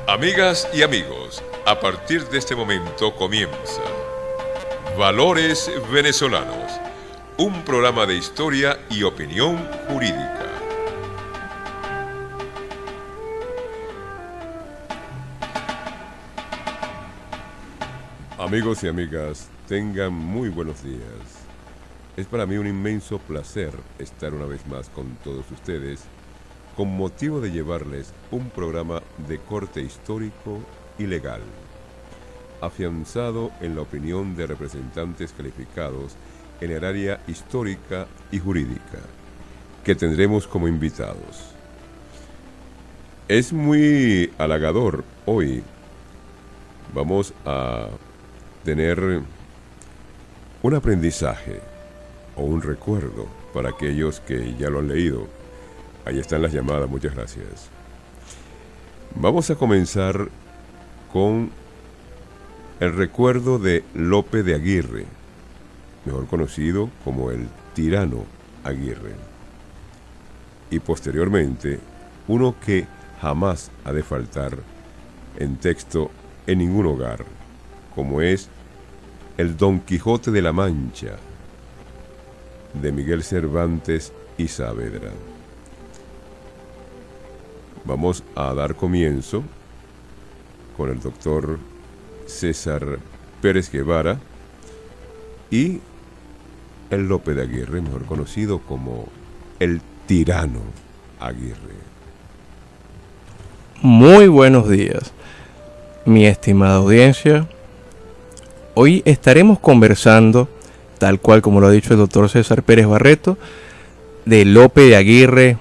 Amigas y amigos, a partir de este momento comienza Valores Venezolanos, un programa de historia y opinión jurídica. Amigos y amigas, tengan muy buenos días. Es para mí un inmenso placer estar una vez más con todos ustedes, con motivo de llevarles un programa de corte histórico y legal, afianzado en la opinión de representantes calificados en el área histórica y jurídica, que tendremos como invitados. Es muy halagador hoy. Vamos a tener un aprendizaje o un recuerdo para aquellos que ya lo han leído. Ahí están las llamadas, muchas gracias. Vamos a comenzar con el recuerdo de Lope de Aguirre, mejor conocido como el Tirano Aguirre. Y posteriormente, uno que jamás ha de faltar en texto en ningún hogar, como es el Don Quijote de la Mancha, de Miguel Cervantes y Saavedra. Vamos a dar comienzo con el doctor César Pérez Guevara y el Lope de Aguirre, mejor conocido como el Tirano Aguirre. Muy buenos días, mi estimada audiencia. Hoy estaremos conversando, tal cual como lo ha dicho el doctor César Pérez Barreto, de Lope de Aguirre,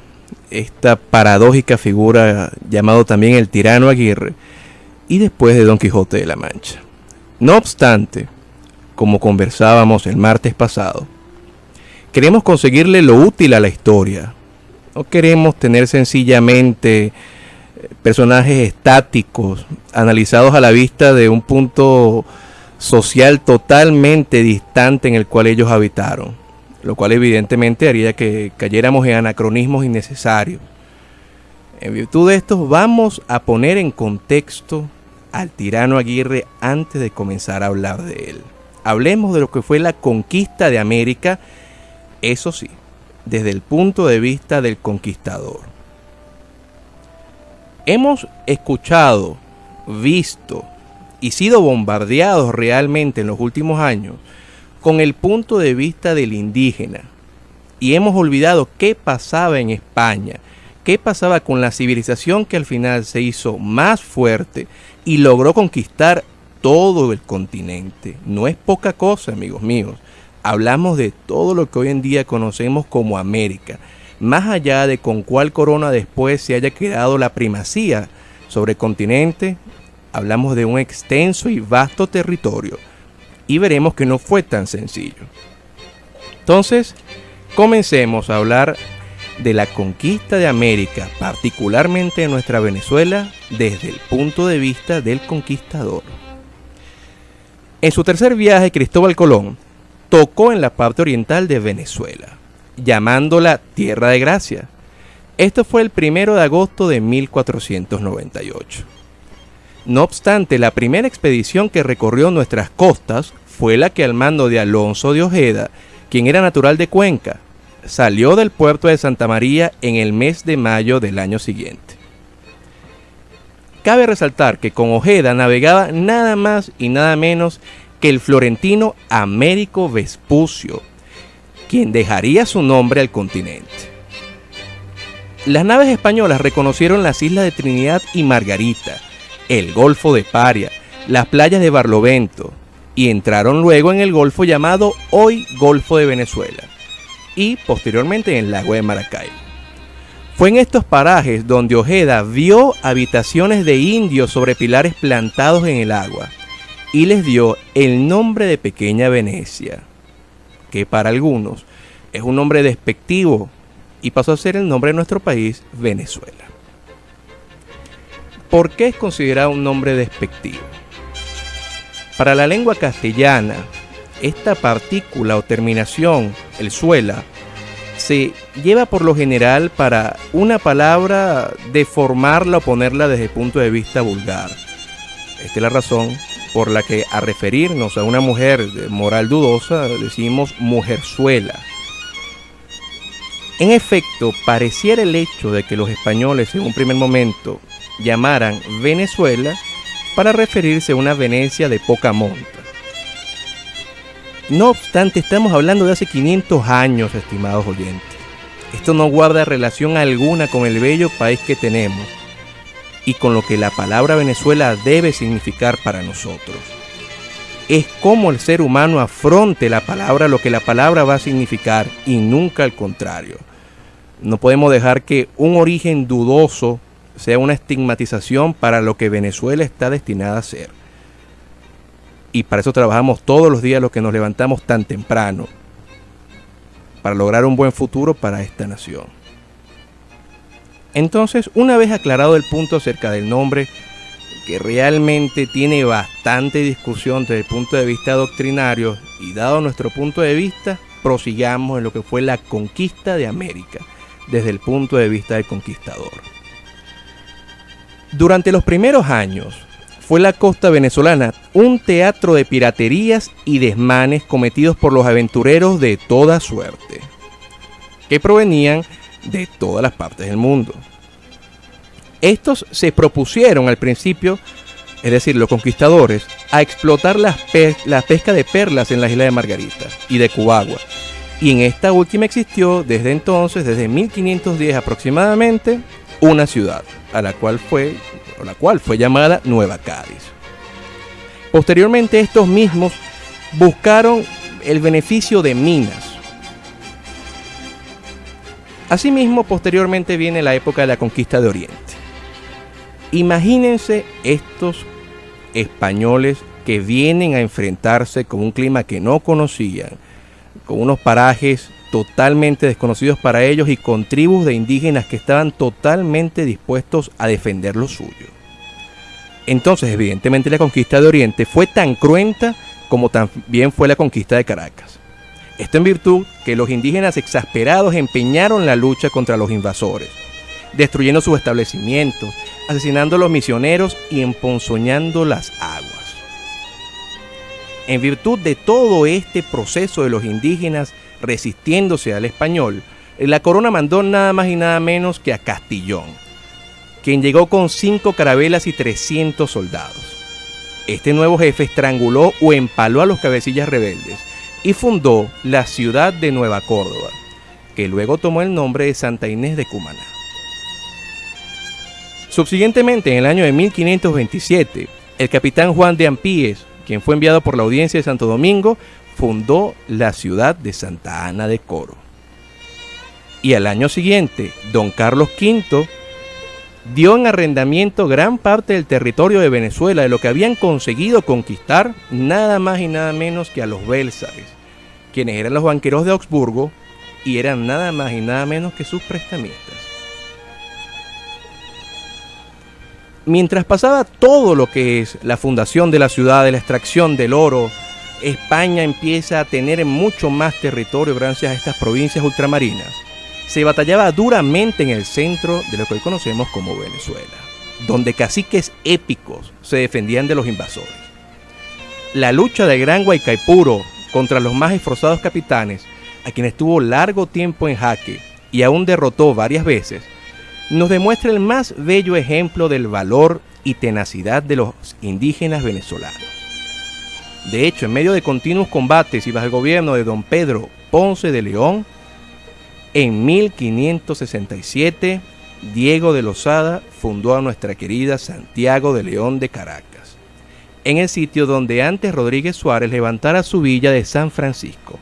esta paradójica figura llamado también el Tirano Aguirre, y después de Don Quijote de la Mancha. No obstante, como conversábamos el martes pasado, queremos conseguirle lo útil a la historia. No queremos tener sencillamente personajes estáticos, analizados a la vista de un punto social totalmente distante en el cual ellos habitaron, lo cual evidentemente haría que cayéramos en anacronismos innecesarios. En virtud de esto, vamos a poner en contexto al Tirano Aguirre antes de comenzar a hablar de él. Hablemos de lo que fue la conquista de América, eso sí, desde el punto de vista del conquistador. Hemos escuchado, visto y sido bombardeados realmente en los últimos años con el punto de vista del indígena, y hemos olvidado qué pasaba en España, qué pasaba con la civilización que al final se hizo más fuerte y logró conquistar todo el continente. No es poca cosa, amigos míos. Hablamos de todo lo que hoy en día conocemos como América, más allá de con cuál corona después se haya quedado la primacía sobre el continente. Hablamos de un extenso y vasto territorio, y veremos que no fue tan sencillo. Entonces, comencemos a hablar de la conquista de América, particularmente de nuestra Venezuela, desde el punto de vista del conquistador. En su tercer viaje, Cristóbal Colón tocó en la parte oriental de Venezuela, llamándola Tierra de Gracia. Esto fue el 1 de agosto de 1498. No obstante, la primera expedición que recorrió nuestras costas fue la que, al mando de Alonso de Ojeda, quien era natural de Cuenca, salió del puerto de Santa María en el mes de mayo del año siguiente. Cabe resaltar que con Ojeda navegaba nada más y nada menos que el florentino Américo Vespucio, quien dejaría su nombre al continente. Las naves españolas reconocieron las islas de Trinidad y Margarita, el Golfo de Paria, las playas de Barlovento, y entraron luego en el golfo llamado hoy Golfo de Venezuela, y posteriormente en el lago de Maracaibo. Fue en estos parajes donde Ojeda vio habitaciones de indios sobre pilares plantados en el agua, y les dio el nombre de Pequeña Venecia, que para algunos es un nombre despectivo, y pasó a ser el nombre de nuestro país, Venezuela. ¿Por qué es considerado un nombre despectivo? Para la lengua castellana, esta partícula o terminación, el suela, se lleva por lo general para una palabra deformarla o ponerla desde el punto de vista vulgar. Esta es la razón por la que a referirnos a una mujer de moral dudosa decimos mujerzuela. En efecto, pareciera el hecho de que los españoles en un primer momento llamaran Venezuela para referirse a una Venecia de poca monta. No obstante, estamos hablando de hace 500 años, estimados oyentes. Esto no guarda relación alguna con el bello país que tenemos y con lo que la palabra Venezuela debe significar para nosotros. Es como el ser humano afronte la palabra, lo que la palabra va a significar, y nunca al contrario. No podemos dejar que un origen dudoso sea una estigmatización para lo que Venezuela está destinada a ser. Y para eso trabajamos todos los días los que nos levantamos tan temprano, para lograr un buen futuro para esta nación. Entonces, una vez aclarado el punto acerca del nombre, que realmente tiene bastante discusión desde el punto de vista doctrinario, y dado nuestro punto de vista, prosigamos en lo que fue la conquista de América, desde el punto de vista del conquistador. Durante los primeros años, fue la costa venezolana un teatro de piraterías y desmanes cometidos por los aventureros de toda suerte, que provenían de todas las partes del mundo. Estos se propusieron al principio, es decir, los conquistadores, a explotar la pesca de perlas en la isla de Margarita y de Cubagua. Y en esta última existió desde entonces, desde 1510 aproximadamente, una ciudad, a la cual fue llamada Nueva Cádiz. Posteriormente estos mismos buscaron el beneficio de minas. Asimismo, posteriormente viene la época de la conquista de Oriente. Imagínense estos españoles que vienen a enfrentarse con un clima que no conocían, con unos parajes totalmente desconocidos para ellos y con tribus de indígenas que estaban totalmente dispuestos a defender lo suyo. Entonces, evidentemente, la conquista de Oriente fue tan cruenta como también fue la conquista de Caracas. Esto en virtud que los indígenas exasperados empeñaron la lucha contra los invasores, destruyendo sus establecimientos, asesinando a los misioneros y emponzoñando las aguas. En virtud de todo este proceso de los indígenas resistiéndose al español, la corona mandó nada más y nada menos que a Castillón, quien llegó con 5 carabelas y 300 soldados. Este nuevo jefe estranguló o empaló a los cabecillas rebeldes y fundó la ciudad de Nueva Córdoba, que luego tomó el nombre de Santa Inés de Cumaná. Subsiguientemente, en el año de 1527, el capitán Juan de Ampíes, quien fue enviado por la audiencia de Santo Domingo, fundó la ciudad de Santa Ana de Coro. Y al año siguiente, don Carlos V dio en arrendamiento gran parte del territorio de Venezuela, de lo que habían conseguido conquistar nada más y nada menos que a los bélsares, quienes eran los banqueros de Augsburgo y eran nada más y nada menos que sus prestamistas. Mientras pasaba todo lo que es la fundación de la ciudad, de la extracción del oro, España empieza a tener mucho más territorio gracias a estas provincias ultramarinas. Se batallaba duramente en el centro de lo que hoy conocemos como Venezuela, donde caciques épicos se defendían de los invasores. La lucha del Gran Guaycaipuro contra los más esforzados capitanes, a quienes estuvo largo tiempo en jaque y aún derrotó varias veces, nos demuestra el más bello ejemplo del valor y tenacidad de los indígenas venezolanos. De hecho, en medio de continuos combates y bajo el gobierno de don Pedro Ponce de León, en 1567, Diego de Lozada fundó a nuestra querida Santiago de León de Caracas, en el sitio donde antes Rodríguez Suárez levantara su villa de San Francisco.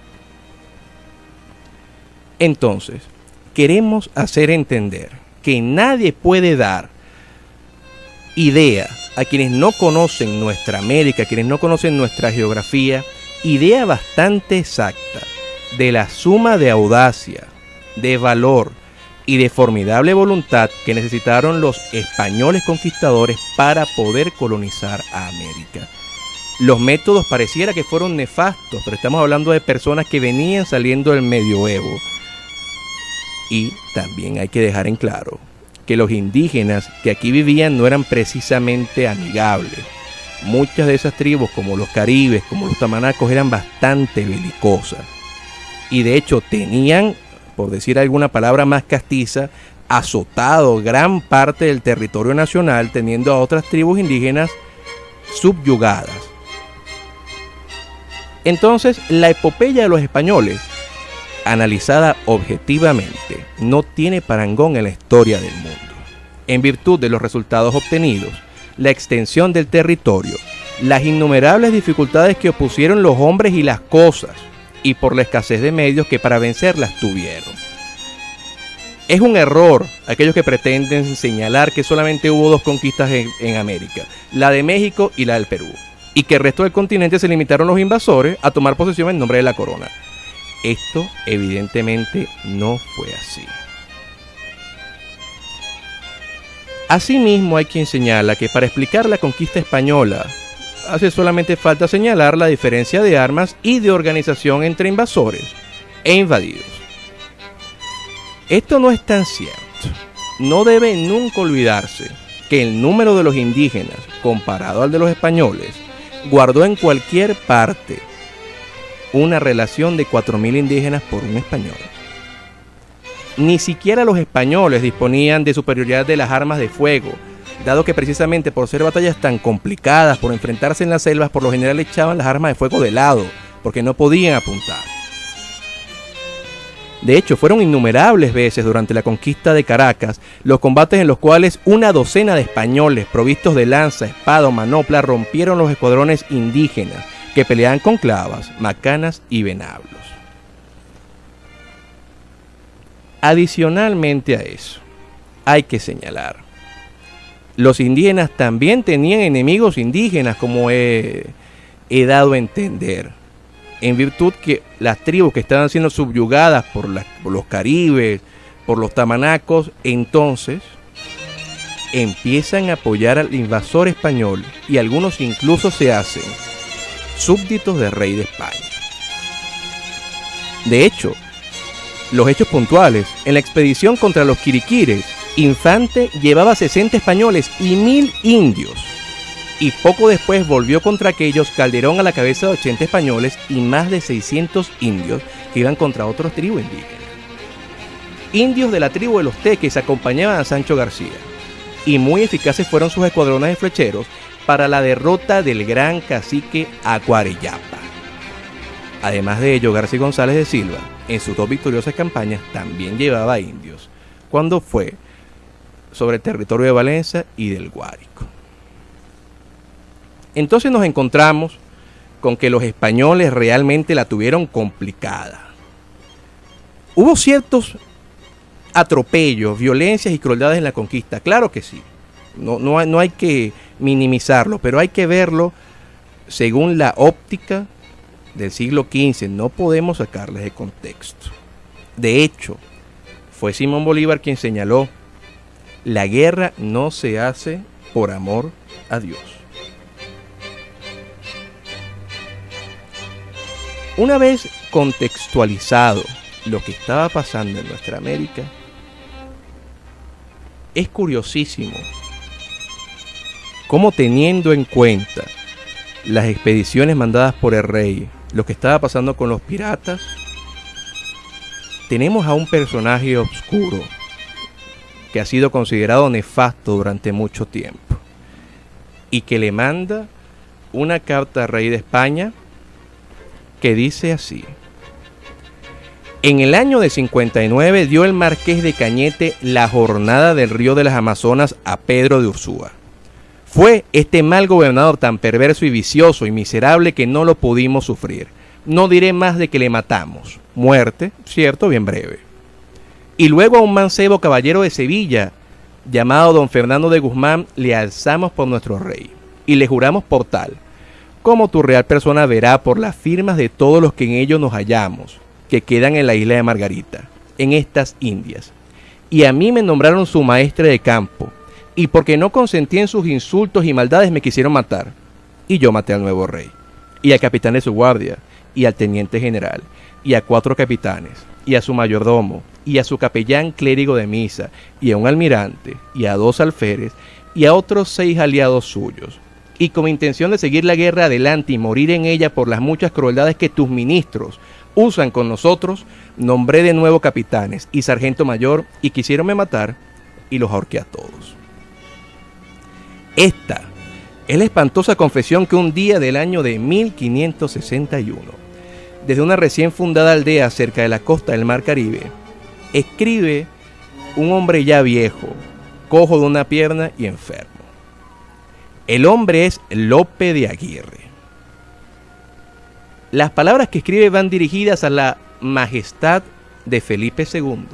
Entonces, queremos hacer entender que nadie puede dar idea a quienes no conocen nuestra América, quienes no conocen nuestra geografía, idea bastante exacta de la suma de audacia, de valor y de formidable voluntad que necesitaron los españoles conquistadores para poder colonizar a América. Los métodos pareciera que fueron nefastos, pero estamos hablando de personas que venían saliendo del medioevo. Y también hay que dejar en claro que los indígenas que aquí vivían no eran precisamente amigables. Muchas de esas tribus, como los caribes, como los tamanacos, eran bastante belicosas. Y de hecho tenían, por decir alguna palabra más castiza, azotado gran parte del territorio nacional, teniendo a otras tribus indígenas subyugadas. Entonces, la epopeya de los españoles, analizada objetivamente, no tiene parangón en la historia del mundo. En virtud de los resultados obtenidos, la extensión del territorio, las innumerables dificultades que opusieron los hombres y las cosas, y por la escasez de medios que para vencerlas tuvieron. Es un error aquellos que pretenden señalar que solamente hubo dos conquistas en América, la de México y la del Perú, y que el resto del continente se limitaron los invasores a tomar posesión en nombre de la corona. Esto evidentemente no fue así. Asimismo, hay quien señala que para explicar la conquista española hace solamente falta señalar la diferencia de armas y de organización entre invasores e invadidos. Esto no es tan cierto. No debe nunca olvidarse que el número de los indígenas, comparado al de los españoles, guardó en cualquier parte una relación de 4.000 indígenas por un español. Ni siquiera los españoles disponían de superioridad de las armas de fuego, dado que precisamente por ser batallas tan complicadas, por enfrentarse en las selvas, por lo general echaban las armas de fuego de lado, porque no podían apuntar. De hecho, fueron innumerables veces durante la conquista de Caracas los combates en los cuales una docena de españoles provistos de lanza, espada o manopla rompieron los escuadrones indígenas que peleaban con clavas, macanas y venablos. Adicionalmente a eso, hay que señalar, los indígenas también tenían enemigos indígenas, como he dado a entender, en virtud que las tribus que estaban siendo subyugadas por los caribes, por los tamanacos, entonces empiezan a apoyar al invasor español y algunos incluso se hacen súbditos del rey de España. De hecho, los hechos puntuales, en la expedición contra los quiriquires, Infante llevaba 60 españoles y 1.000 indios, y poco después volvió contra aquellos Calderón a la cabeza de 80 españoles y más de 600 indios que iban contra otros tribus indígenas. Indios de la tribu de los Teques acompañaban a Sancho García, y muy eficaces fueron sus escuadrones de flecheros para la derrota del gran cacique Aguareyapa. Además de ello, García González de Silva, en sus dos victoriosas campañas, también llevaba indios, cuando fue sobre el territorio de Valencia y del Guárico. Entonces nos encontramos con que los españoles realmente la tuvieron complicada. Hubo ciertos atropellos, violencias y crueldades en la conquista, claro que sí. No hay que minimizarlo, pero hay que verlo según la óptica del siglo XV. No podemos sacarles de contexto. De hecho, fue Simón Bolívar quien señaló: la guerra no se hace por amor a Dios. Una vez contextualizado lo que estaba pasando en nuestra América, es curiosísimo cómo, teniendo en cuenta las expediciones mandadas por el rey, lo que estaba pasando con los piratas, tenemos a un personaje oscuro que ha sido considerado nefasto durante mucho tiempo y que le manda una carta al rey de España que dice así: en el año de 59 dio el marqués de Cañete la jornada del río de las Amazonas a Pedro de Ursúa. Fue este mal gobernador tan perverso y vicioso y miserable que no lo pudimos sufrir. No diré más de que le matamos. Muerte, cierto, bien breve. Y luego a un mancebo caballero de Sevilla, llamado don Fernando de Guzmán, le alzamos por nuestro rey, y le juramos por tal, como tu real persona verá por las firmas de todos los que en ellos nos hallamos, que quedan en la isla de Margarita, en estas Indias. Y a mí me nombraron su maestre de campo, y porque no consentí en sus insultos y maldades me quisieron matar, y yo maté al nuevo rey, y al capitán de su guardia, y al teniente general, y a 4 capitanes, y a su mayordomo, y a su capellán clérigo de misa, y a un almirante, y a 2 alférez, y a otros 6 aliados suyos. Y con intención de seguir la guerra adelante y morir en ella por las muchas crueldades que tus ministros usan con nosotros, nombré de nuevo capitanes y sargento mayor, y quisieronme matar, y los ahorqué a todos. Esta es la espantosa confesión que un día del año de 1561, desde una recién fundada aldea cerca de la costa del Mar Caribe, escribe un hombre ya viejo, cojo de una pierna y enfermo. El hombre es Lope de Aguirre. Las palabras que escribe van dirigidas a la majestad de Felipe II,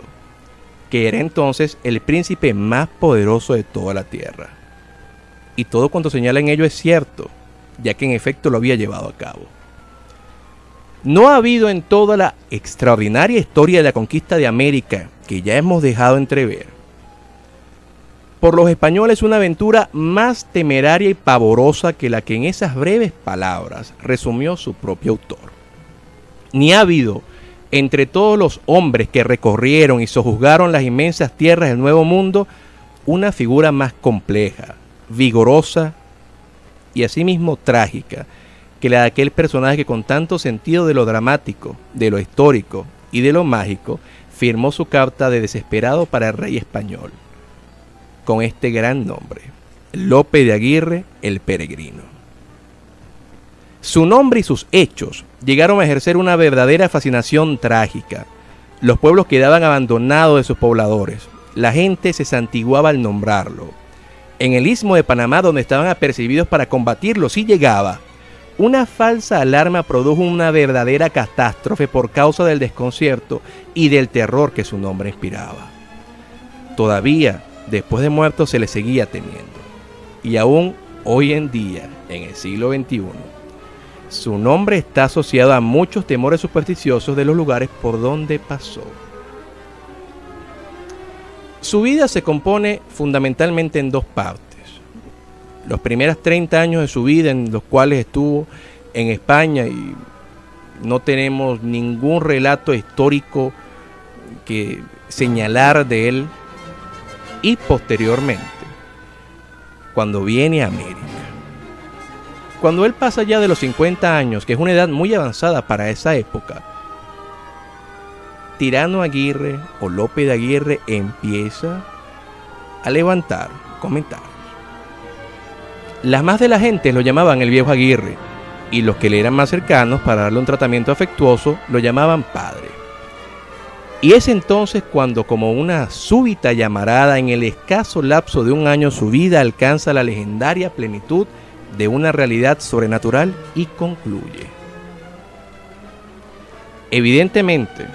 que era entonces el príncipe más poderoso de toda la tierra. Y todo cuanto señala en ello es cierto, ya que en efecto lo había llevado a cabo. No ha habido en toda la extraordinaria historia de la conquista de América, que ya hemos dejado entrever, por los españoles una aventura más temeraria y pavorosa que la que en esas breves palabras resumió su propio autor. Ni ha habido entre todos los hombres que recorrieron y sojuzgaron las inmensas tierras del Nuevo Mundo una figura más compleja, vigorosa y asimismo trágica que la de aquel personaje que con tanto sentido de lo dramático, de lo histórico y de lo mágico firmó su carta de desesperado para el rey español, con este gran nombre, Lope de Aguirre el Peregrino. Su nombre y sus hechos llegaron a ejercer una verdadera fascinación trágica. Los pueblos quedaban abandonados de sus pobladores, la gente se santiguaba al nombrarlo. En el istmo de Panamá, donde estaban apercibidos para combatirlo, si llegaba, una falsa alarma produjo una verdadera catástrofe por causa del desconcierto y del terror que su nombre inspiraba. Todavía, después de muerto, se le seguía temiendo. Y aún hoy en día, en el siglo XXI, su nombre está asociado a muchos temores supersticiosos de los lugares por donde pasó. Su vida se compone fundamentalmente en 2 partes. Los primeros 30 años de su vida, en los cuales estuvo en España, y no tenemos ningún relato histórico que señalar de él, y posteriormente, cuando viene a América. Cuando él pasa ya de los 50 años, que es una edad muy avanzada para esa época, Tirano Aguirre o Lope de Aguirre empieza a levantar comentarios. Las más de la gente lo llamaban el viejo Aguirre, y los que le eran más cercanos, para darle un tratamiento afectuoso, lo llamaban padre. Y es entonces cuando, como una súbita llamarada, en el escaso lapso de un año, su vida alcanza la legendaria plenitud de una realidad sobrenatural y concluye. Evidentemente,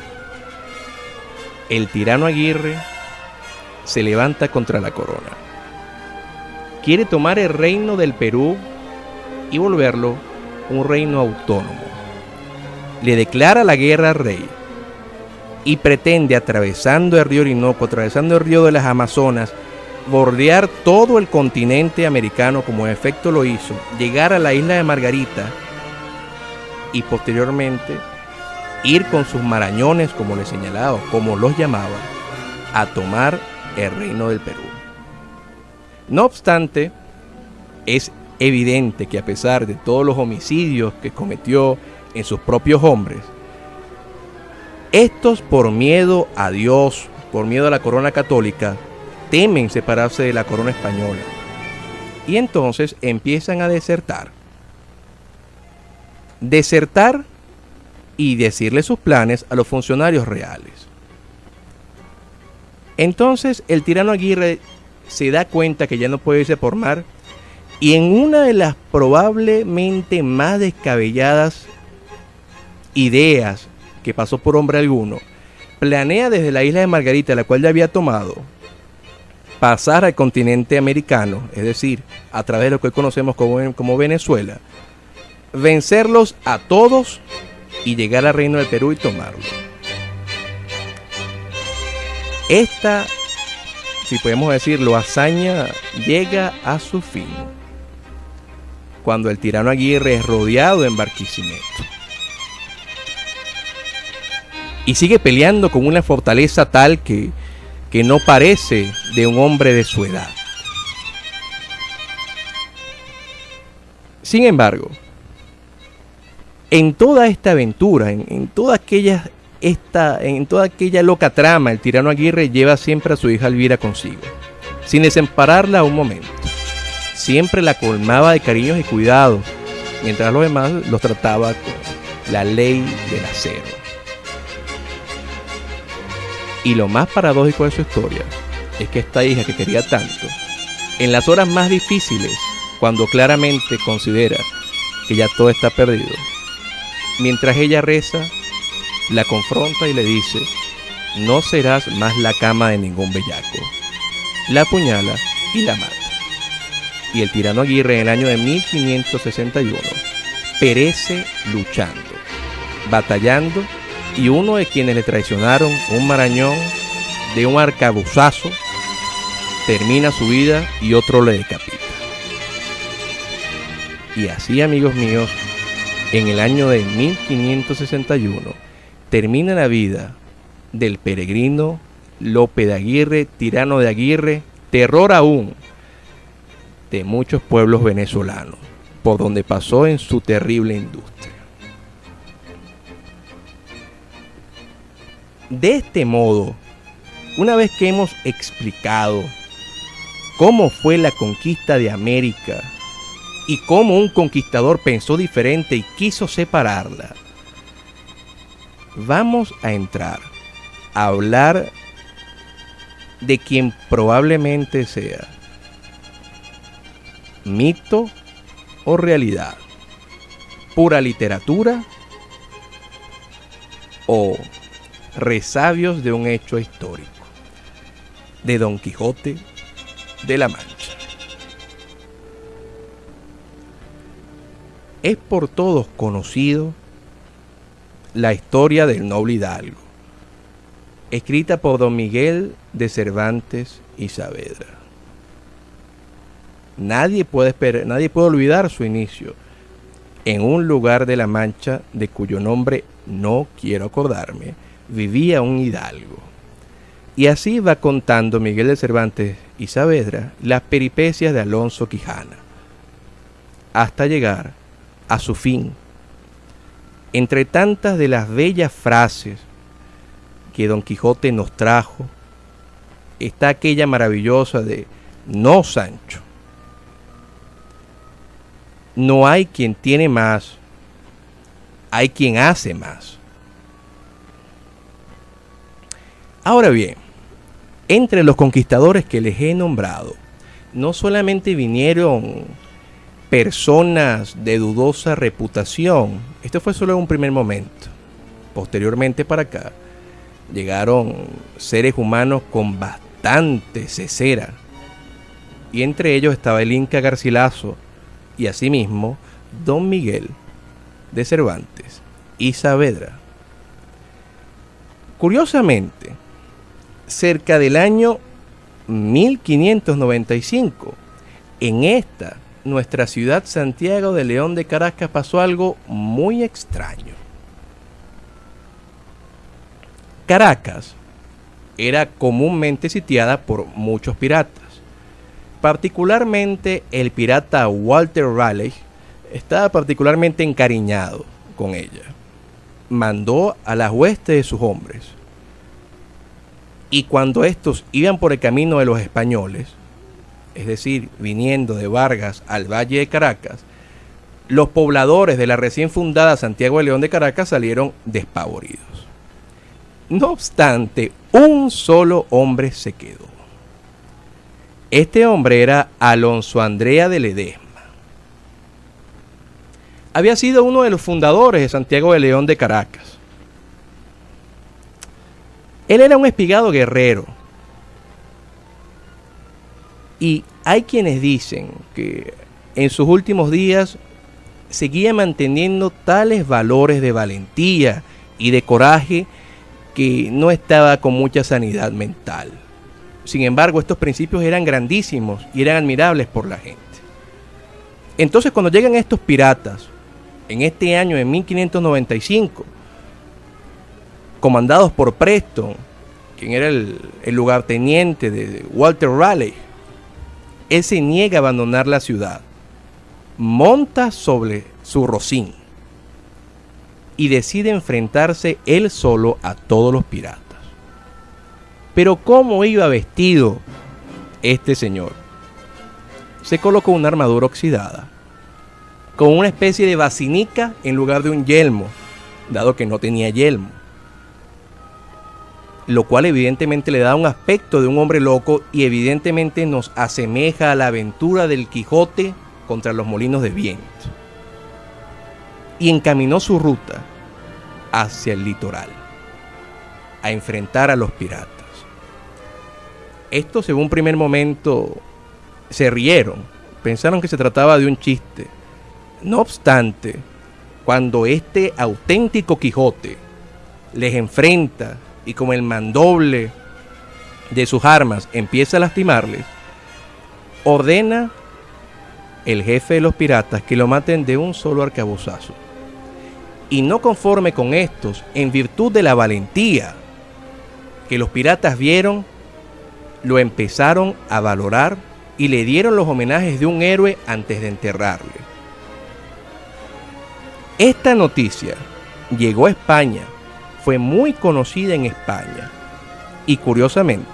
el tirano Aguirre se levanta contra la corona. Quiere tomar el reino del Perú y volverlo un reino autónomo. Le declara la guerra al rey y pretende, atravesando el río Orinoco, atravesando el río de las Amazonas, bordear todo el continente americano, como en efecto lo hizo, llegar a la isla de Margarita y posteriormente ir con sus marañones, como les señalaba, como los llamaba, a tomar el reino del Perú. No obstante, es evidente que a pesar de todos los homicidios que cometió en sus propios hombres, estos, por miedo a Dios, por miedo a la corona católica, temen separarse de la corona española. Y entonces empiezan a desertar. Desertar y decirle sus planes a los funcionarios reales. Entonces el tirano Aguirre se da cuenta que ya no puede irse por mar, y en una de las probablemente más descabelladas ideas que pasó por hombre alguno, planea desde la isla de Margarita, la cual ya había tomado, pasar al continente americano, es decir, a través de lo que hoy conocemos como Venezuela, vencerlos a todos y llegar al reino del Perú y tomarlo. Esta, si podemos decirlo, hazaña llega a su fin cuando el tirano Aguirre es rodeado en Barquisimeto. y sigue peleando con una fortaleza tal que no parece de un hombre de su edad. Sin embargo, en toda esta aventura, en toda aquella loca trama, el tirano Aguirre lleva siempre a su hija Elvira consigo, sin desampararla un momento. Siempre la colmaba de cariños y cuidados, mientras los demás los trataba con la ley del acero. Y lo más paradójico de su historia es que esta hija que quería tanto, en las horas más difíciles, cuando claramente considera que ya todo está perdido, mientras ella reza, la confronta y le dice: no serás más la cama de ningún bellaco. La apuñala y la mata. Y el tirano Aguirre, en el año de 1561, perece luchando, batallando, y uno de quienes le traicionaron, un marañón de un arcabuzazo, termina su vida y otro le decapita. Y así, amigos míos, en el año de 1561 termina la vida del peregrino Lope de Aguirre, tirano de Aguirre, terror aún de muchos pueblos venezolanos, por donde pasó en su terrible industria. De este modo, una vez que hemos explicado cómo fue la conquista de América y cómo un conquistador pensó diferente y quiso separarla, vamos a entrar a hablar de quien probablemente sea mito o realidad, pura literatura o resabios de un hecho histórico, de Don Quijote de la Mancha. Es por todos conocido la historia del noble hidalgo, escrita por Don Miguel de Cervantes y Saavedra. Nadie puede olvidar su inicio en un lugar de la Mancha de cuyo nombre no quiero acordarme, vivía un hidalgo. Y así va contando Miguel de Cervantes y Saavedra las peripecias de Alonso Quijana, hasta llegar a su fin. Entre tantas de las bellas frases que Don Quijote nos trajo, está aquella maravillosa de: no, Sancho, no hay quien tiene más, hay quien hace más. Ahora bien, entre los conquistadores que les he nombrado, no solamente vinieron personas de dudosa reputación. Esto fue solo en un primer momento. Posteriormente para acá llegaron seres humanos con bastante cesera, y entre ellos estaba el Inca Garcilaso y asimismo Don Miguel de Cervantes y Saavedra. Curiosamente, cerca del año 1595, en esta nuestra ciudad Santiago de León de Caracas pasó algo muy extraño. Caracas era comúnmente sitiada por muchos piratas. Particularmente el pirata Walter Raleigh estaba particularmente encariñado con ella. Mandó a las huestes de sus hombres, y cuando estos iban por el camino de los españoles, es decir, viniendo de Vargas al Valle de Caracas, los pobladores de la recién fundada Santiago de León de Caracas salieron despavoridos. No obstante, un solo hombre se quedó. Este hombre era Alonso Andrea de Ledesma. Había sido uno de los fundadores de Santiago de León de Caracas. Él era un espigado guerrero. Y hay quienes dicen que en sus últimos días seguía manteniendo tales valores de valentía y de coraje que no estaba con mucha sanidad mental. Sin embargo, estos principios eran grandísimos y eran admirables por la gente. Entonces, cuando llegan estos piratas, en este año de 1595, comandados por Preston, quien era el lugarteniente de Walter Raleigh. Él se niega a abandonar la ciudad, monta sobre su rocín y decide enfrentarse él solo a todos los piratas. Pero ¿cómo iba vestido este señor? Se colocó una armadura oxidada, con una especie de basinica en lugar de un yelmo, dado que no tenía yelmo, lo cual evidentemente le da un aspecto de un hombre loco y evidentemente nos asemeja a la aventura del Quijote contra los molinos de viento. Y encaminó su ruta hacia el litoral, a enfrentar a los piratas. Estos en un primer momento se rieron, pensaron que se trataba de un chiste. No obstante, cuando este auténtico Quijote les enfrenta y como el mandoble de sus armas empieza a lastimarles, ordena el jefe de los piratas que lo maten de un solo arcabuzazo. Y no conforme con estos, en virtud de la valentía que los piratas vieron, lo empezaron a valorar y le dieron los homenajes de un héroe antes de enterrarle. Esta noticia llegó a España, fue muy conocida en España y curiosamente,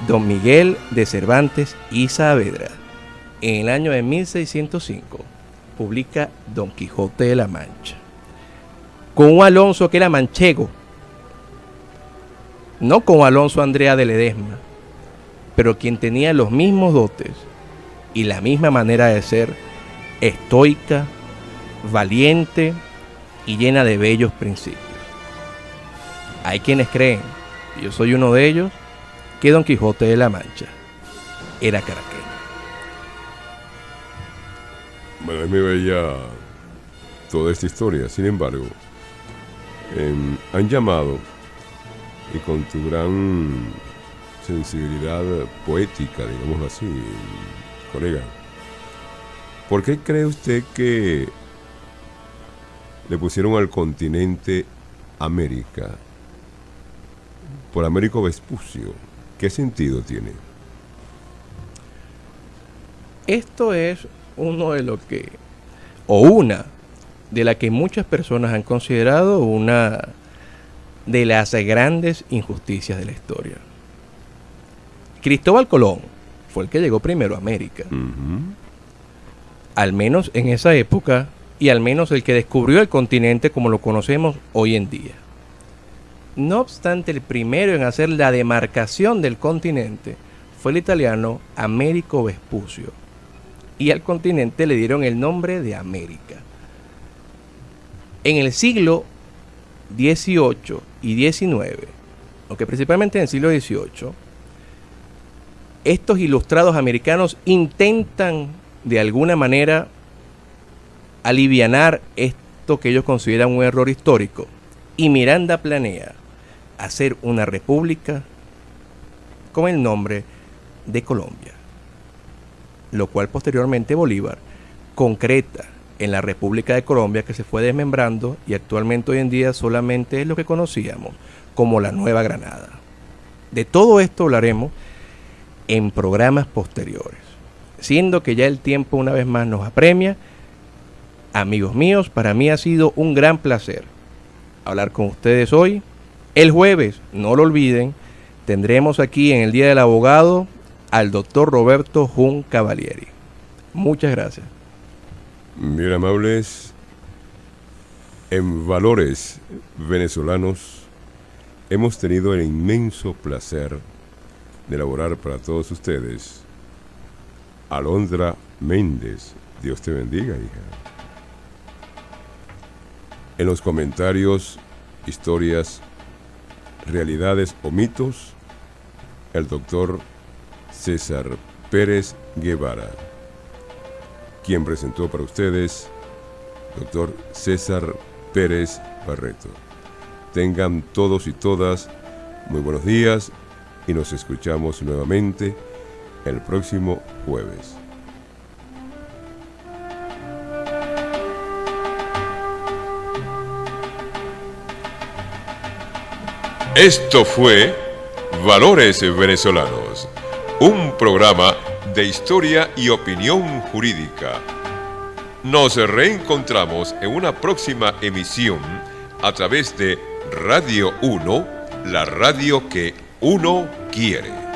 don Miguel de Cervantes y Saavedra, en el año de 1605, publica Don Quijote de la Mancha, con un Alonso que era manchego, no con Alonso Andrea de Ledesma, pero quien tenía los mismos dotes y la misma manera de ser, estoica, valiente y llena de bellos principios. Hay quienes creen, y yo soy uno de ellos, que Don Quijote de la Mancha era caraqueño. Bueno, es muy bella toda esta historia. Sin embargo, han llamado, y con tu gran sensibilidad poética, digámoslo así, colega, ¿por qué cree usted que le pusieron al continente América por Américo Vespucio? ¿Qué sentido tiene? Esto es una de las que muchas personas han considerado una de las grandes injusticias de la historia. Cristóbal Colón fue el que llegó primero a América. Al menos en esa época, y al menos el que descubrió el continente como lo conocemos hoy en día. No obstante, el primero en hacer la demarcación del continente fue el italiano Américo Vespucio, y al continente le dieron el nombre de América. En el siglo XVIII y XIX, aunque principalmente en el siglo XVIII, estos ilustrados americanos intentan de alguna manera alivianar esto que ellos consideran un error histórico, y Miranda planea hacer una república con el nombre de Colombia, lo cual posteriormente Bolívar concreta en la República de Colombia, que se fue desmembrando y actualmente hoy en día solamente es lo que conocíamos como la Nueva Granada. De todo esto hablaremos en programas posteriores, siendo que ya el tiempo una vez más nos apremia. Amigos míos, para mí ha sido un gran placer hablar con ustedes hoy. El jueves, no lo olviden, tendremos aquí en el Día del Abogado al doctor Roberto Jun Cavalieri. Muchas gracias. Bien amables, en Valores Venezolanos hemos tenido el inmenso placer de elaborar para todos ustedes Alondra Méndez. Dios te bendiga, hija. En los comentarios, historias, realidades o mitos, el doctor César Pérez Guevara. Quien presentó para ustedes, doctor César Pérez Barreto. Tengan todos y todas muy buenos días y nos escuchamos nuevamente el próximo jueves. Esto fue Valores Venezolanos, un programa de historia y opinión jurídica. Nos reencontramos en una próxima emisión a través de Radio 1, la radio que uno quiere.